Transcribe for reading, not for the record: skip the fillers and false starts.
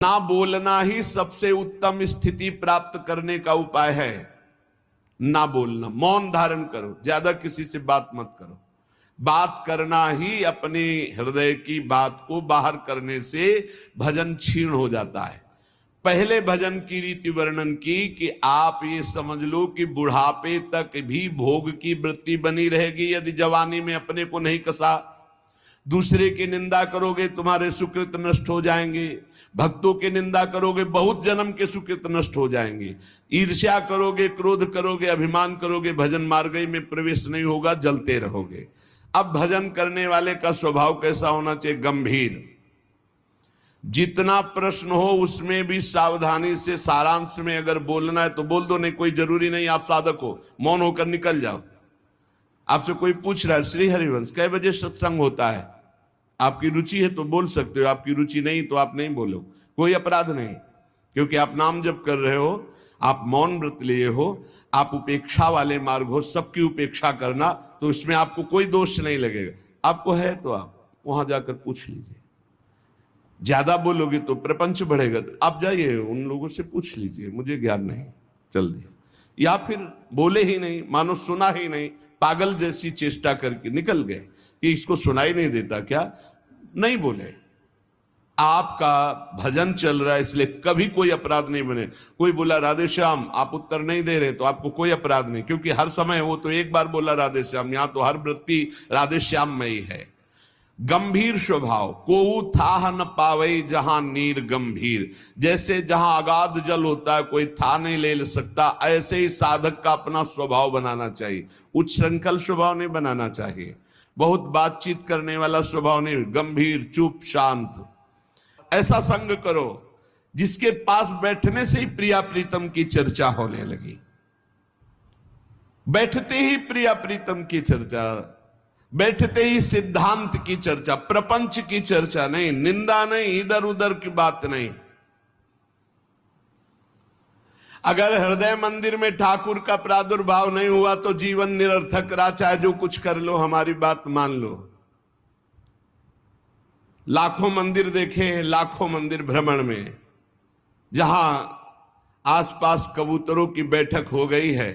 ना बोलना ही सबसे उत्तम स्थिति प्राप्त करने का उपाय है। ना बोलना, मौन धारण करो, ज्यादा किसी से बात मत करो। बात करना ही अपने हृदय की बात को बाहर करने से भजन क्षीण हो जाता है। पहले भजन की रीति वर्णन की कि आप ये समझ लो कि बुढ़ापे तक भी भोग की वृत्ति बनी रहेगी यदि जवानी में अपने को नहीं कसा। दूसरे की निंदा करोगे तुम्हारे सुकृत नष्ट हो जाएंगे, भक्तों की निंदा करोगे बहुत जन्म के सुकृत नष्ट हो जाएंगे, ईर्ष्या करोगे, क्रोध करोगे, अभिमान करोगे, भजन मार्ग में प्रवेश नहीं होगा, जलते रहोगे। अब भजन करने वाले का स्वभाव कैसा होना चाहिए? गंभीर। जितना प्रश्न हो उसमें भी सावधानी से सारांश में अगर बोलना है तो बोल दो, नहीं कोई जरूरी नहीं आप साधक हो, मौन होकर निकल जाओ। आपसे कोई पूछ रहा है श्री हरिवंश कै बजे सत्संग होता है, आपकी रुचि है तो बोल सकते हो, आपकी रुचि नहीं तो आप नहीं बोलो, कोई अपराध नहीं, क्योंकि आप नाम जप कर रहे हो, आप मौन व्रत लिए हो, आप उपेक्षा वाले मार्ग हो, सबकी उपेक्षा करना, तो इसमें आपको कोई दोष नहीं लगेगा। आपको है तो आप वहां जाकर पूछ लीजिए। ज्यादा बोलोगे तो प्रपंच बढ़ेगा, तो आप जाइए उन लोगों से पूछ लीजिए, मुझे ज्ञान नहीं, चल दिया। या फिर बोले ही नहीं, मानो सुना ही नहीं, पागल जैसी चेष्टा करके निकल गए कि इसको सुनाई नहीं देता क्या, नहीं बोले। आपका भजन चल रहा है इसलिए कभी कोई अपराध नहीं बने। कोई बोला राधे श्याम आप उत्तर नहीं दे रहे तो आपको कोई अपराध नहीं, क्योंकि हर समय वो तो एक बार बोला राधे श्याम, यहां तो हर वृत्ति राधे श्याम में ही है। गंभीर स्वभाव, कोऊ थाह न पावई जहां नीर गंभीर। जैसे जहां अगाध जल होता है कोई था नहीं ले सकता, ऐसे ही साधक का अपना स्वभाव बनाना चाहिए। उच्च श्रृंखल स्वभाव नहीं बनाना चाहिए, बहुत बातचीत करने वाला स्वभाव नहीं, गंभीर, चुप, शांत। ऐसा संग करो जिसके पास बैठने से ही प्रिया प्रीतम की चर्चा होने लगी, बैठते ही प्रिया प्रीतम की चर्चा, बैठते ही सिद्धांत की चर्चा, प्रपंच की चर्चा नहीं, निंदा नहीं, इधर उधर की बात नहीं। अगर हृदय मंदिर में ठाकुर का प्रादुर्भाव नहीं हुआ तो जीवन निरर्थक रहा, चाहे जो कुछ कर लो, हमारी बात मान लो। लाखों मंदिर देखे हैं, लाखों मंदिर भ्रमण में, जहां आसपास कबूतरों की बैठक हो गई है,